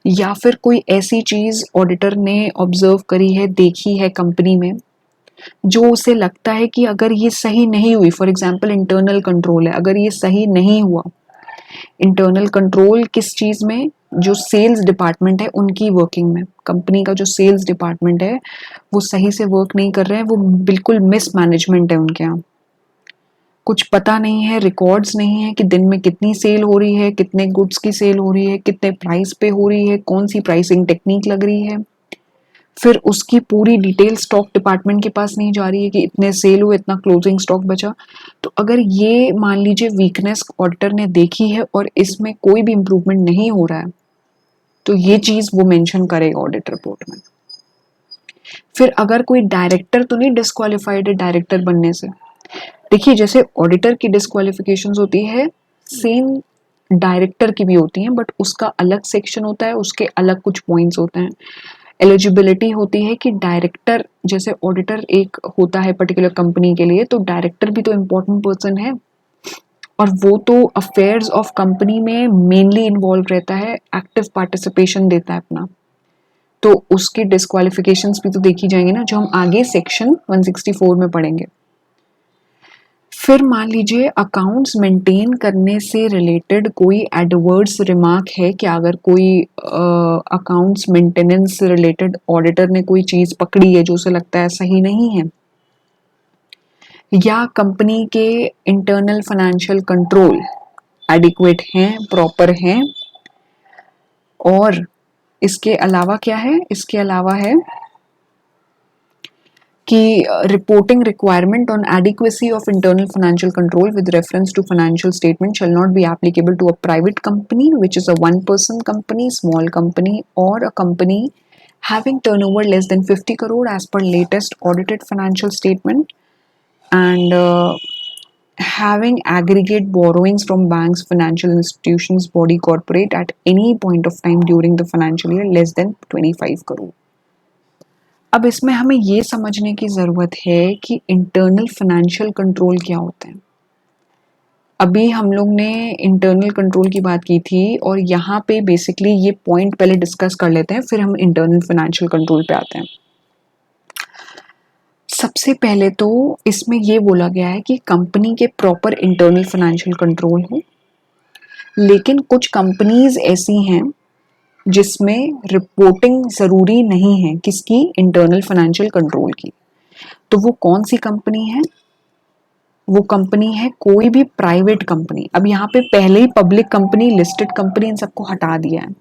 या फिर कोई ऐसी चीज ऑडिटर ने ऑब्जर्व करी है, देखी है कंपनी में, जो उसे लगता है कि अगर ये सही नहीं हुई, फॉर एग्जांपल इंटरनल कंट्रोल है, अगर ये सही नहीं हुआ, इंटरनल कंट्रोल किस चीज में, जो सेल्स डिपार्टमेंट है उनकी वर्किंग में, कंपनी का जो सेल्स डिपार्टमेंट है वो सही से वर्क नहीं कर रहे हैं, वो बिल्कुल मिसमैनेजमेंट है उनके यहाँ, कुछ पता नहीं है, रिकॉर्ड्स नहीं है कि दिन में कितनी सेल हो रही है, कितने गुड्स की सेल हो रही है, कितने प्राइस पे हो रही है, कौन सी प्राइसिंग टेक्निक लग रही है, फिर उसकी पूरी डिटेल स्टॉक डिपार्टमेंट के पास नहीं जा रही है कि इतने सेल हुए, इतना क्लोजिंग स्टॉक बचा। तो अगर ये मान लीजिए वीकनेस ऑडिटर ने देखी है और इसमें कोई भी इंप्रूवमेंट नहीं हो रहा है, तो ये चीज वो मेंशन करेगा ऑडिट रिपोर्ट में। फिर अगर कोई डायरेक्टर तो नहीं डिस्क्वालिफाइड है डायरेक्टर बनने से, देखिए जैसे ऑडिटर की डिस्क्वालिफिकेशंस होती है, सेम डायरेक्टर की भी होती हैं, बट उसका अलग सेक्शन होता है, उसके अलग कुछ पॉइंट्स होते हैं। एलिजिबिलिटी होती है कि डायरेक्टर, जैसे ऑडिटर एक होता है पर्टिकुलर कंपनी के लिए, तो डायरेक्टर भी तो इम्पोर्टेंट पर्सन है और वो तो अफेयर्स ऑफ कंपनी में मेनली इन्वॉल्व रहता है, एक्टिव पार्टिसिपेशन देता है अपना, तो उसकी डिस्क्वालिफिकेशंस भी तो देखी जाएंगी ना, जो हम आगे सेक्शन 164 में पढ़ेंगे। फिर मान लीजिए अकाउंट्स मेंटेन करने से रिलेटेड कोई एडवर्स रिमार्क है कि अगर कोई अकाउंट्स मेंटेनेंस से रिलेटेड ऑडिटर ने कोई चीज पकड़ी है जो उसे लगता है सही नहीं है, या कंपनी के इंटरनल फाइनेंशियल कंट्रोल एडिक्वेट हैं, प्रॉपर हैं, और इसके अलावा क्या है, इसके अलावा है कि reporting requirement on adequacy of internal financial control with reference to financial statement shall not be applicable to a private company which is a one-person company, small company, or a company having turnover less than 50 crore as per latest audited financial statement, and having aggregate borrowings from banks, financial institutions, body corporate at any point of time during the financial year less than 25 crore. अब इसमें हमें ये समझने की ज़रूरत है कि इंटरनल फाइनेंशियल कंट्रोल क्या होता है। अभी हम लोग ने इंटरनल कंट्रोल की बात की थी और यहाँ पे बेसिकली ये पॉइंट पहले डिस्कस कर लेते हैं, फिर हम इंटरनल फाइनेंशियल कंट्रोल पे आते हैं। सबसे पहले तो इसमें ये बोला गया है कि कंपनी के प्रॉपर इंटरनल फाइनेंशियल कंट्रोल हो, लेकिन कुछ कंपनीज ऐसी हैं जिसमें रिपोर्टिंग ज़रूरी नहीं है किसकी, इंटरनल फाइनेंशियल कंट्रोल की। तो वो कौन सी कंपनी है? वो कंपनी है कोई भी प्राइवेट कंपनी। अब यहाँ पे पहले ही पब्लिक कंपनी, लिस्टेड कंपनी, इन सबको हटा दिया है।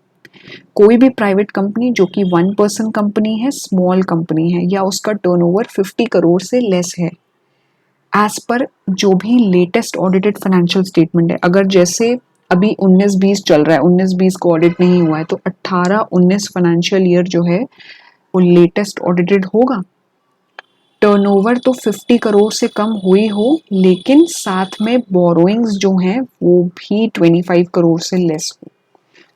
कोई भी प्राइवेट कंपनी जो कि 1 पर्सन कंपनी है, स्मॉल कंपनी है, या उसका टर्नओवर 50 करोड़ से लेस है, एज पर जो भी लेटेस्ट ऑडिटेड फाइनेंशियल स्टेटमेंट है। अगर जैसे अभी 19-20 चल रहा है, 19-20 को ऑडिट नहीं हुआ है, तो 18-19 फाइनेंशियल ईयर जो है वो लेटेस्ट ऑडिटेड होगा। टर्नओवर तो 50 करोड़ से कम हुई हो, लेकिन साथ में बोरोइंग्स जो हैं वो भी 25 करोड़ से लेस हो।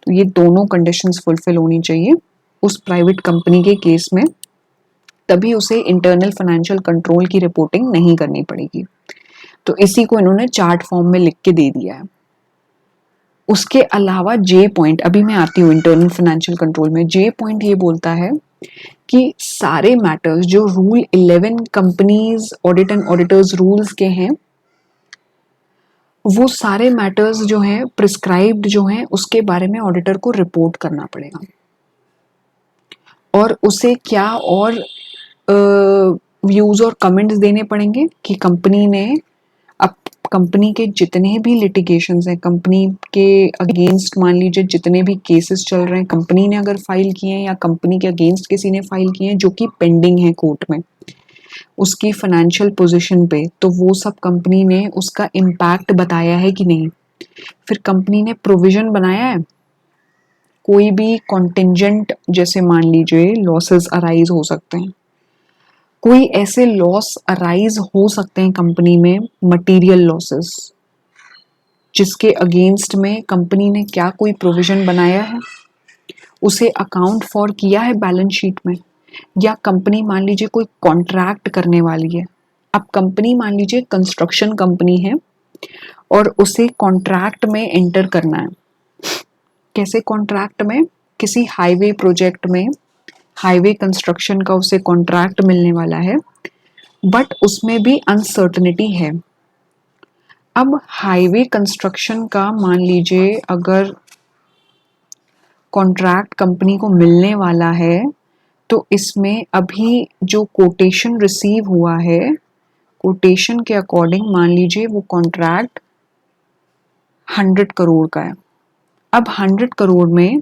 तो ये दोनों कंडीशंस फुलफिल होनी चाहिए उस प्राइवेट कंपनी के केस में, तभी उसे इंटरनल फाइनेंशियल कंट्रोल की रिपोर्टिंग नहीं करनी पड़ेगी। तो इसी को इन्होंने चार्ट फॉर्म में लिख के दे दिया है। उसके अलावा जे पॉइंट, अभी मैं आती हूँ इंटरनल फाइनेंशियल कंट्रोल में। जे पॉइंट ये बोलता है कि सारे मैटर्स जो rule 11 companies audit and auditors rules के हैं, वो सारे मैटर्स जो हैं प्रिस्क्राइब्ड जो हैं उसके बारे में ऑडिटर को रिपोर्ट करना पड़ेगा। और उसे क्या और व्यूज और कमेंट्स देने पड़ेंगे कि कंपनी ने, अब कंपनी के जितने भी लिटिगेशंस हैं, कंपनी के अगेंस्ट मान लीजिए जितने भी केसेस चल रहे हैं, कंपनी ने अगर फाइल किए हैं या कंपनी के अगेंस्ट किसी ने फाइल किए हैं जो कि पेंडिंग है कोर्ट में, उसकी फाइनेंशियल पोजीशन पे, तो वो सब कंपनी ने उसका इम्पैक्ट बताया है कि नहीं। फिर कंपनी ने प्रोविजन बनाया है, कोई भी कॉन्टिंजेंट, जैसे मान लीजिए लॉसेस अराइज हो सकते हैं, कोई ऐसे लॉस अराइज हो सकते हैं कंपनी में, मटेरियल लॉसेस, जिसके अगेंस्ट में कंपनी ने क्या कोई प्रोविजन बनाया है, उसे अकाउंट फॉर किया है बैलेंस शीट में। या कंपनी मान लीजिए कोई कॉन्ट्रैक्ट करने वाली है। अब कंपनी मान लीजिए कंस्ट्रक्शन कंपनी है और उसे कॉन्ट्रैक्ट में एंटर करना है। कैसे कॉन्ट्रैक्ट में? किसी हाईवे प्रोजेक्ट में, हाईवे कंस्ट्रक्शन का उसे कॉन्ट्रैक्ट मिलने वाला है, बट उसमें भी अनसर्टनिटी है। अब हाईवे कंस्ट्रक्शन का मान लीजिए अगर कॉन्ट्रैक्ट कंपनी को मिलने वाला है, तो इसमें अभी जो कोटेशन रिसीव हुआ है, कोटेशन के अकॉर्डिंग मान लीजिए वो कॉन्ट्रैक्ट 100 करोड़ का है। अब 100 करोड़ में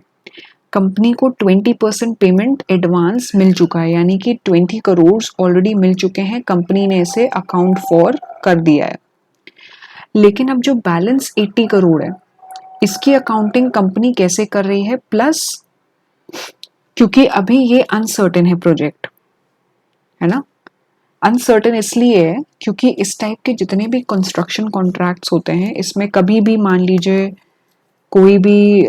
कंपनी को 20% पेमेंट एडवांस मिल चुका है, यानी कि 20 करोड़ ऑलरेडी मिल चुके हैं, कंपनी ने इसे अकाउंट फॉर कर दिया है। लेकिन अब जो बैलेंस 80 करोड़ है, इसकी अकाउंटिंग कंपनी कैसे कर रही है? प्लस, क्योंकि अभी ये अनसर्टेन है प्रोजेक्ट, है ना। अनसर्टेन इसलिए है क्योंकि इस टाइप के जितने भी कंस्ट्रक्शन कॉन्ट्रैक्ट्स होते हैं, इसमें कभी भी मान लीजिए कोई भी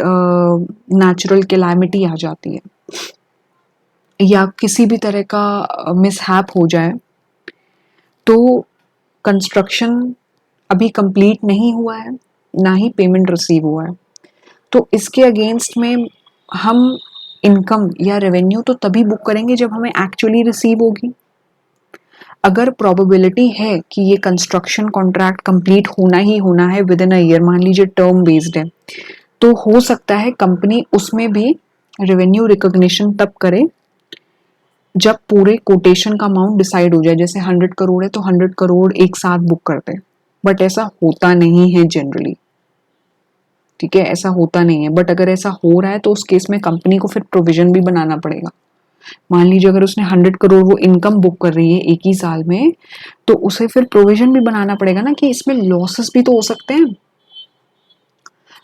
नेचुरल कैलामिटी आ जाती है या किसी भी तरह का मिसहैप हो जाए, तो कंस्ट्रक्शन अभी कंप्लीट नहीं हुआ है, ना ही पेमेंट रिसीव हुआ है, तो इसके अगेंस्ट में हम इनकम या रेवेन्यू तो तभी बुक करेंगे जब हमें एक्चुअली रिसीव होगी। अगर प्रोबेबिलिटी है कि ये कंस्ट्रक्शन कॉन्ट्रैक्ट कंप्लीट होना ही होना है विद इन अ ईयर, मान लीजिए टर्म बेस्ड है, तो हो सकता है कंपनी उसमें भी रेवेन्यू रिकॉग्निशन तब करे जब पूरे कोटेशन का अमाउंट डिसाइड हो जाए। जैसे 100 करोड़ है तो 100 करोड़ एक साथ बुक करते हैं, बट ऐसा होता नहीं है जनरली, ठीक है, ऐसा होता नहीं है। बट अगर ऐसा हो रहा है तो उस केस में कंपनी को फिर प्रोविजन भी बनाना पड़ेगा। मान लीजिए अगर उसने 100 करोड़ वो इनकम बुक कर रही है एक ही साल में, तो उसे फिर प्रोविजन भी बनाना पड़ेगा ना कि इसमें लॉसेस भी तो हो सकते हैं,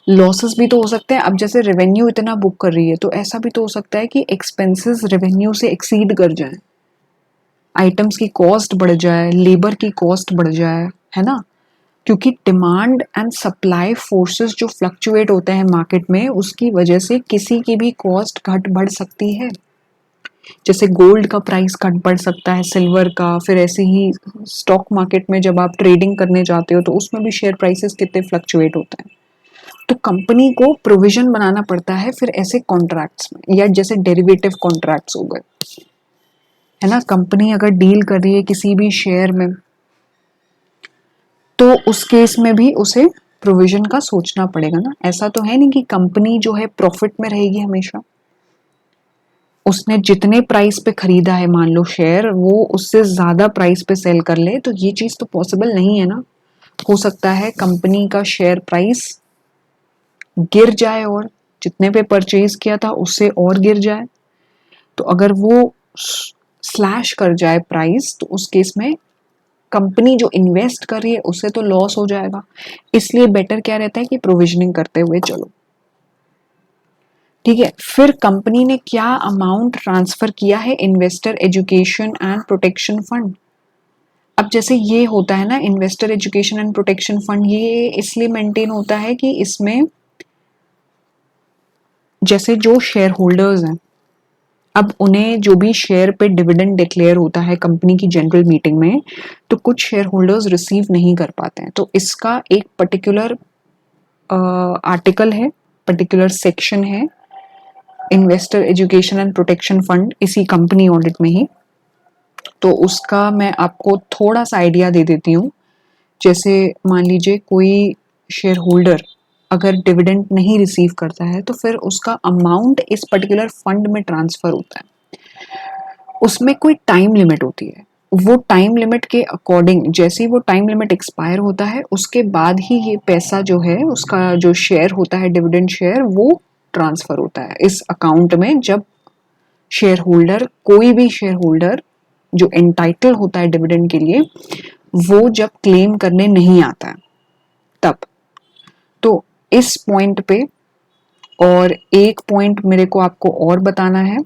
लॉसेस भी तो हो सकते हैं। अब जैसे रेवेन्यू इतना बुक कर रही है, तो ऐसा भी तो हो सकता है कि एक्सपेंसेस रेवेन्यू से एक्सीड कर जाए, आइटम्स की कॉस्ट बढ़ जाए, लेबर की कॉस्ट बढ़ जाए, है ना। क्योंकि डिमांड एंड सप्लाई फोर्सेस जो फ्लक्चुएट होते हैं मार्केट में, उसकी वजह से किसी की भी कॉस्ट घट बढ़ सकती है। जैसे गोल्ड का प्राइस कट बढ़ सकता है, सिल्वर का, फिर ऐसे ही स्टॉक मार्केट में जब आप ट्रेडिंग करने जाते हो तो उसमें भी शेयर प्राइसेस कितने फ्लक्चुएट होते हैं। तो कंपनी को प्रोविजन बनाना पड़ता है फिर ऐसे कॉन्ट्रैक्ट्स में, या जैसे डेरिवेटिव कॉन्ट्रैक्ट्स हो गए, है ना। कंपनी अगर डील कर रही है किसी भी शेयर में तो उस केस में भी उसे प्रोविजन का सोचना पड़ेगा ना। ऐसा तो है नहीं कि कंपनी जो है प्रॉफिट में रहेगी हमेशा। उसने जितने प्राइस पे खरीदा है मान लो शेयर, वो उससे ज्यादा प्राइस पे सेल कर ले, तो ये चीज तो पॉसिबल नहीं है ना। हो सकता है कंपनी का शेयर प्राइस गिर जाए और जितने पे परचेज किया था उससे और गिर जाए। तो अगर वो स्लैश कर जाए प्राइस तो उस केस में कंपनी जो इन्वेस्ट कर रही है उससे तो लॉस हो जाएगा। इसलिए बेटर क्या रहता है कि प्रोविजनिंग करते हुए चलो। ठीक है, फिर कंपनी ने क्या अमाउंट ट्रांसफर किया है investor education and protection fund. अब जैसे ये होता है ना investor education and protection fund, ये इसलिए मेंटेन होता है कि इसमें जैसे जो शेयर होल्डर्स हैं, अब उन्हें जो भी शेयर पे डिविडेंड डिक्लेयर होता है कंपनी की जनरल मीटिंग में, तो कुछ शेयर होल्डर्स रिसीव नहीं कर पाते हैं। तो इसका एक पर्टिकुलर आर्टिकल है, पर्टिकुलर सेक्शन है investor education and protection fund, इसी कंपनी ऑडिट में ही। तो उसका मैं आपको थोड़ा सा आइडिया दे देती हूँ। जैसे मान लीजिए कोई शेयर होल्डर अगर डिविडेंड नहीं रिसीव करता है तो फिर उसका अमाउंट इस पर्टिकुलर फंड में ट्रांसफर होता है। उसमें कोई टाइम लिमिट होती है, वो टाइम लिमिट के अकॉर्डिंग जैसे ही वो टाइम लिमिट एक्सपायर होता है उसके बाद ही ये पैसा जो है उसका जो शेयर होता है डिविडेंड शेयर वो ट्रांसफर होता है इस अकाउंट में। जब शेयर होल्डर, कोई भी शेयर होल्डर जो एंटाइटल होता है डिविडेंड के लिए, वो जब क्लेम करने नहीं आता है तब। तो इस पॉइंट पे और एक पॉइंट मेरे को आपको और बताना है,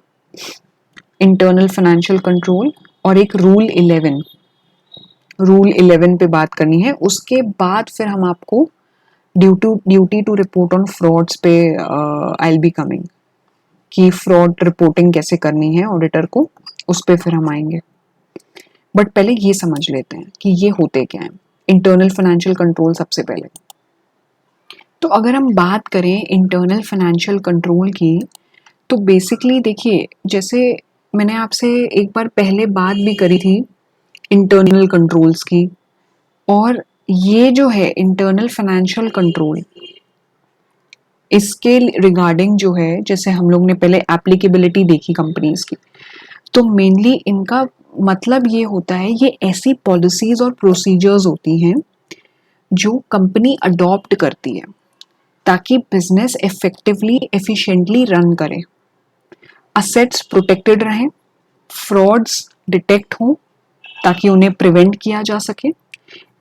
इंटरनल फाइनेंशियल कंट्रोल और एक रूल 11 पे बात करनी है। उसके बाद फिर हम आपको duty to report on frauds पे आई विल बी कमिंग, कि फ्रॉड रिपोर्टिंग कैसे करनी है ऑडिटर को, उस पे फिर हम आएंगे। बट पहले ये समझ लेते हैं कि ये होते क्या है इंटरनल फाइनेंशियल कंट्रोल। सबसे पहले तो अगर हम बात करें इंटरनल फाइनेंशियल कंट्रोल की, तो बेसिकली देखिए, जैसे मैंने आपसे एक बार पहले बात भी करी थी इंटरनल कंट्रोल्स की, और ये जो है इंटरनल फाइनेंशियल कंट्रोल, इसके रिगार्डिंग जो है, जैसे हम लोग ने पहले एप्लीकेबिलिटी देखी कंपनीज की, तो मेनली इनका मतलब ये होता है, ये ऐसी पॉलिसीज और प्रोसीजर्स होती हैं जो कंपनी अडॉप्ट करती है ताकि बिजनेस इफेक्टिवली एफिशिएंटली रन करे, असेट्स प्रोटेक्टेड रहें, फ्रॉड्स डिटेक्ट हों ताकि उन्हें प्रिवेंट किया जा सके,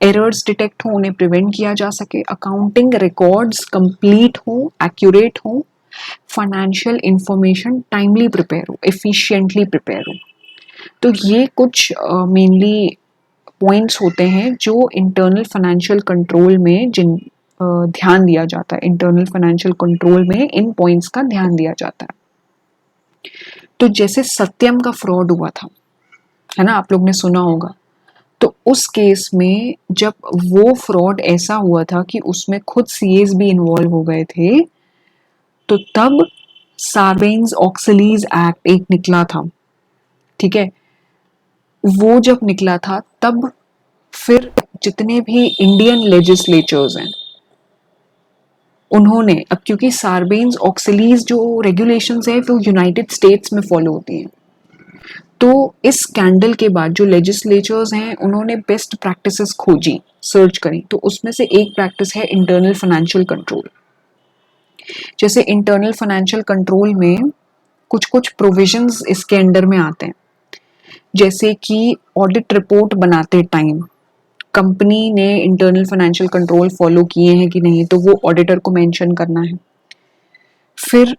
एरर्स डिटेक्ट हो उन्हें प्रिवेंट किया जा सके, अकाउंटिंग रिकॉर्ड्स कंप्लीट हो, एक्यूरेट हो, फाइनेंशियल इंफॉर्मेशन टाइमली प्रिपेयर हो, एफिशिएंटली प्रिपेयर हो। तो ये कुछ मेनली पॉइंट्स होते हैं जो इंटरनल फाइनेंशियल कंट्रोल में जिन ध्यान दिया जाता है। इंटरनल फाइनेंशियल कंट्रोल में इन पॉइंट्स का ध्यान दिया जाता है। तो जैसे सत्यम का फ्रॉड हुआ था, है ना, आप लोग ने सुना होगा। तो उस केस में जब वो फ्रॉड ऐसा हुआ था कि उसमें खुद सीएस भी इन्वॉल्व हो गए थे, तो तब सार्बेन्स ऑक्सलीज एक्ट एक निकला था। ठीक है, वो जब निकला था तब फिर जितने भी इंडियन लेजिस्लेचर्स हैं उन्होंने, अब क्योंकि सार्बेन्स ऑक्सलीज जो रेगुलेशंस है वो यूनाइटेड स्टेट्स में फॉलो होती हैं, तो इस स्कैंडल के बाद जो लेजिस्लेचर्स हैं उन्होंने बेस्ट प्रैक्टिसेस खोजी, सर्च करी। तो उसमें से एक प्रैक्टिस है इंटरनल फाइनेंशियल कंट्रोल। जैसे इंटरनल फाइनेंशियल कंट्रोल में कुछ कुछ प्रोविजंस इसके अंडर में आते हैं, जैसे कि ऑडिट रिपोर्ट बनाते टाइम कंपनी ने इंटरनल फाइनेंशियल कंट्रोल फॉलो किए हैं कि नहीं, तो वो ऑडिटर को मेंशन करना है। फिर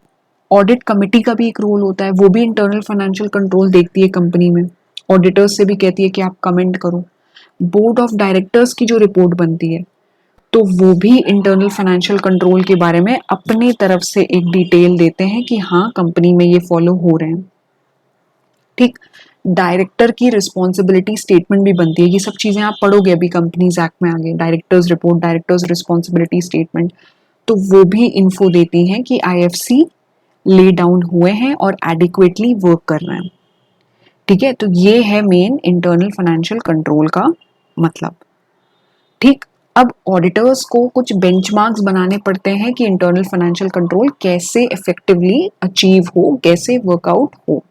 ऑडिट कमेटी का भी एक रोल होता है, वो भी इंटरनल फाइनेंशियल कंट्रोल देखती है कंपनी में, ऑडिटर्स से भी कहती है कि आप कमेंट करो। बोर्ड ऑफ डायरेक्टर्स की जो रिपोर्ट बनती है तो वो भी इंटरनल फाइनेंशियल कंट्रोल के बारे में अपनी तरफ से एक डिटेल देते हैं कि हाँ कंपनी में ये फॉलो हो रहे हैं। ठीक। डायरेक्टर की रिस्पॉन्सिबिलिटी स्टेटमेंट भी बनती है, ये सब चीजें आप पढ़ोगे अभी कंपनीज एक्ट में आगे, directors report, directors responsibility statement, तो वो भी इन्फो देती हैं कि आईएफसी ले डाउन हुए हैं और एडिक्वेटली वर्क कर रहे हैं। ठीक है, तो ये है मेन इंटरनल फाइनेंशियल कंट्रोल का मतलब। ठीक। अब ऑडिटर्स को कुछ बेंचमार्क्स बनाने पड़ते हैं कि इंटरनल फाइनेंशियल कंट्रोल कैसे इफेक्टिवली अचीव हो, कैसे वर्कआउट हो।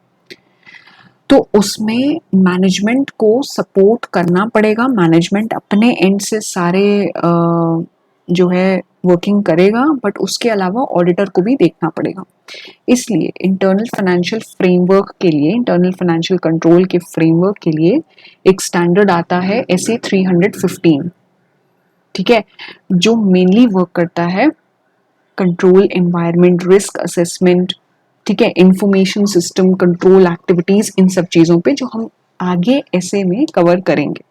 तो उसमें मैनेजमेंट को सपोर्ट करना पड़ेगा, मैनेजमेंट अपने एंड से सारे जो है वर्किंग करेगा, बट उसके अलावा ऑडिटर को भी देखना पड़ेगा। इसलिए इंटरनल फाइनेंशियल फ्रेमवर्क के लिए, इंटरनल फाइनेंशियल कंट्रोल के फ्रेमवर्क के लिए एक स्टैंडर्ड आता है SA 315। ठीक है, जो मेनली वर्क करता है कंट्रोल एनवायरनमेंट, रिस्क असेसमेंट, ठीक है, इंफॉर्मेशन सिस्टम, कंट्रोल एक्टिविटीज, इन सब चीजों पे जो हम आगे ऐसे में कवर करेंगे।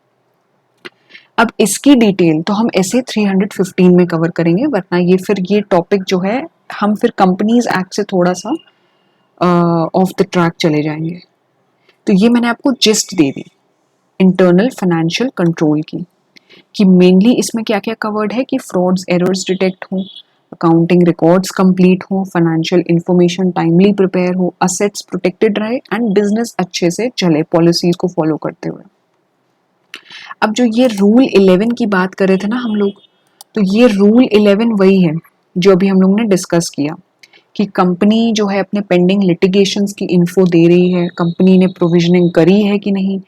अब इसकी डिटेल तो हम ऐसे 315 में कवर करेंगे, वरना ये फिर ये टॉपिक जो है हम फिर कंपनीज एक्ट से थोड़ा सा ऑफ द ट्रैक चले जाएंगे। तो ये मैंने आपको जिस्ट दे दी इंटरनल फाइनेंशियल कंट्रोल की, कि मेनली इसमें क्या क्या कवर्ड है, कि फ्रॉड्स, एरर्स डिटेक्ट हो, अकाउंटिंग रिकॉर्ड्स कंप्लीट हो, फाइनेंशियल इंफॉर्मेशन टाइमली प्रिपेयर हो, असेट्स प्रोटेक्टेड रहे एंड बिजनेस अच्छे से चले पॉलिसीज को फॉलो करते हुए। अब जो ये रूल 11 की बात कर रहे थे ना हम लोग, तो ये रूल 11 वही है जो अभी हम लोग ने डिस्कस किया, कि कंपनी जो है अपने पेंडिंग लिटिगेशंस की इन्फो दे रही है, कंपनी ने प्रोविजनिंग करी है कि नहीं,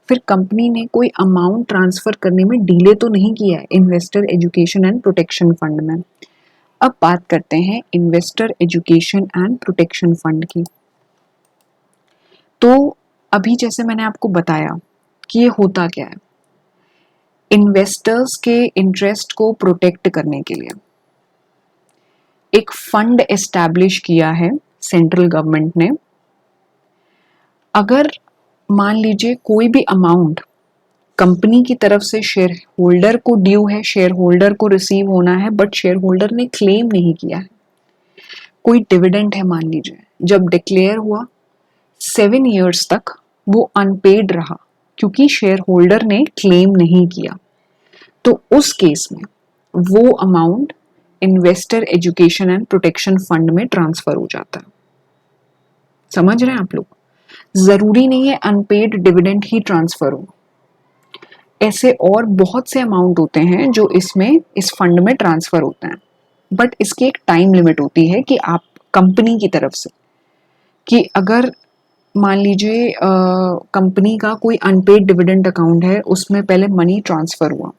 फिर कंपनी ने कोई अमाउंट ट्रांसफर करने में डिले तो नहीं किया है investor education and protection fund में। अब बात करते हैं investor education and protection fund की। तो अभी जैसे मैंने आपको बताया कि ये होता क्या है, इन्वेस्टर्स के इंटरेस्ट को प्रोटेक्ट करने के लिए एक फंड एस्टैब्लिश किया है सेंट्रल गवर्नमेंट ने। अगर मान लीजिए कोई भी अमाउंट कंपनी की तरफ से शेयर होल्डर को ड्यू है, शेयर होल्डर को रिसीव होना है, बट शेयर होल्डर ने क्लेम नहीं किया है, कोई डिविडेंड है मान लीजिए, जब डिक्लेयर हुआ 7 ईयर्स तक वो अनपेड रहा क्योंकि शेयर होल्डर ने क्लेम नहीं किया, तो उस केस में वो amount investor education and protection fund में ट्रांसफर हो जाता है। समझ रहे हैं आप लोग? जरूरी नहीं है अनपेड डिविडेंड ही ट्रांसफर हो, ऐसे और बहुत से अमाउंट होते हैं जो इसमें इस फंड में ट्रांसफर होते हैं, बट इसकी एक टाइम लिमिट होती है कि आप कंपनी की तरफ से, कि अगर मान लीजिए कंपनी का कोई अनपेड डिविडेंड अकाउंट है, उसमें पहले मनी ट्रांसफर हुआ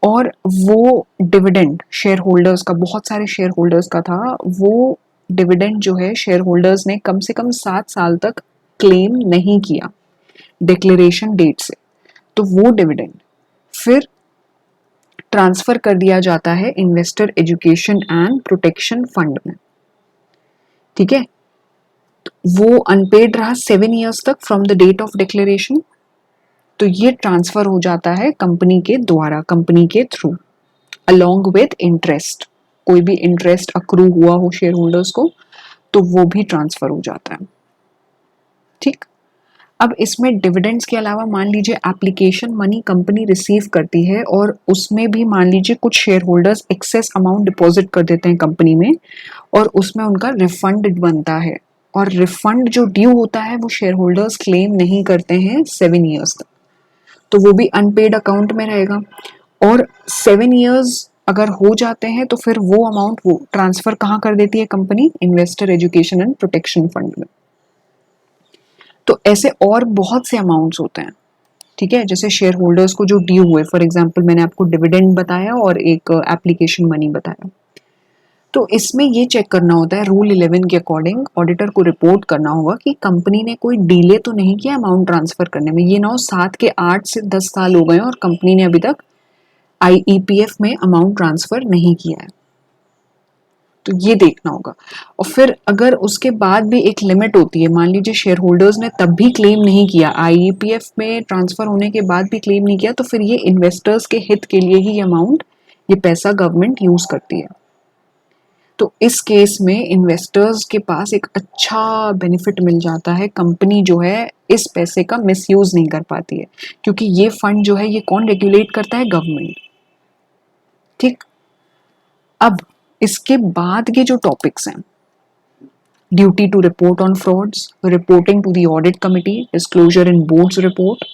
और वो डिविडेंड शेयर होल्डर्स का, बहुत सारे शेयर होल्डर्स का था, वो डिविडेंड जो है शेयर होल्डर्स ने कम से कम 7 साल तक क्लेम नहीं किया डिक्लेरेशन डेट से, तो वो डिविडेंड फिर ट्रांसफर कर दिया जाता है investor education and protection fund में। ठीक है, वो अनपेड रहा 7 ईयर्स तक from the date of declaration, तो ये ट्रांसफर हो जाता है कंपनी के द्वारा, कंपनी के थ्रू, अलोंग विद इंटरेस्ट, कोई भी इंटरेस्ट अक्रू हुआ हो शेयर होल्डर्स को तो वो भी ट्रांसफर हो जाता है। ठीक। अब इसमें डिविडेंड्स के अलावा मान लीजिए एप्लीकेशन मनी कंपनी रिसीव करती है और उसमें भी मान लीजिए कुछ share holders excess amount deposit कर देते हैं कंपनी में और उसमें उनका रिफंड बनता है, और रिफंड जो ड्यू होता है वो शेयर होल्डर्स क्लेम नहीं करते हैं 7 ईयर्स तक, तो वो भी अनपेड अकाउंट में रहेगा। और 7 ईयर्स अगर हो जाते हैं तो फिर वो अमाउंट वो ट्रांसफर कहाँ कर देती है company, investor education and protection fund में। तो ऐसे और बहुत से अमाउंट्स होते हैं। ठीक है, जैसे शेयर होल्डर्स को जो ड्यू हुए, फॉर एग्जांपल मैंने आपको डिविडेंड बताया और एक एप्लीकेशन मनी बताया, तो इसमें ये चेक करना होता है रूल 11 के अकॉर्डिंग ऑडिटर को रिपोर्ट करना होगा कि कंपनी ने कोई डिले तो नहीं किया अमाउंट ट्रांसफर करने में। ये ना हो 7 के 8 से 10 साल हो गए और कंपनी ने अभी तक IEPF में अमाउंट ट्रांसफर नहीं किया है, तो ये देखना होगा। और फिर अगर उसके बाद भी एक लिमिट होती है, मान लीजिए शेयर होल्डर्स ने तब भी क्लेम नहीं किया, IEPF में ट्रांसफर होने के बाद भी क्लेम नहीं किया, तो फिर ये इन्वेस्टर्स के हित के लिए ही अमाउंट, ये पैसा गवर्नमेंट यूज करती है। तो इस केस में इन्वेस्टर्स के पास एक अच्छा बेनिफिट मिल जाता है, कंपनी जो है इस पैसे का मिसयूज नहीं कर पाती है, क्योंकि ये फंड जो है ये कौन रेगुलेट करता है? गवर्नमेंट। ठीक। अब इसके बाद के जो टॉपिक्स हैं, duty to report on frauds, reporting to the audit committee, disclosure in board's report,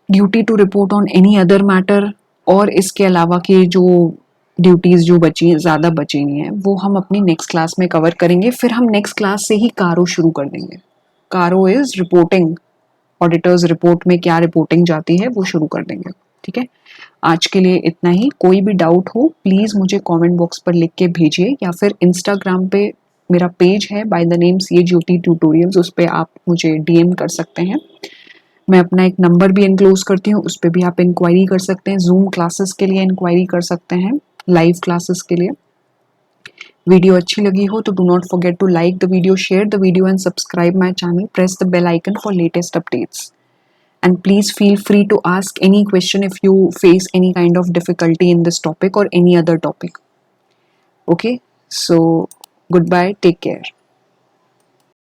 duty to report on any other matter, और इसके अलावा की जो ड्यूटीज जो बची ज़्यादा बची हुई हैं वो हम अपनी नेक्स्ट क्लास में कवर करेंगे। फिर हम नेक्स्ट क्लास से ही कारो शुरू कर देंगे। कारो इज रिपोर्टिंग, ऑडिटर्स रिपोर्ट में क्या रिपोर्टिंग जाती है वो शुरू कर देंगे। ठीक है, आज के लिए इतना ही। कोई भी डाउट हो प्लीज़ मुझे कमेंट बॉक्स पर लिख के भेजिए, या फिर इंस्टाग्राम पे मेरा पेज है by the name CA Jyoti tutorials, उस पर आप मुझे DM कर सकते हैं। मैं अपना एक नंबर भी एनक्लोज करती हूँ, उस पर भी आप इंक्वायरी कर सकते हैं। जूम क्लासेस के लिए इंक्वायरी कर सकते हैं, लाइव क्लासेस के लिए। वीडियो अच्छी लगी हो तो do not forget to like the video, share the video and subscribe my channel, press the bell icon for latest updates, and please feel free to ask any question if you face any kind of difficulty in this topic or any other topic. Okay, so goodbye, take care.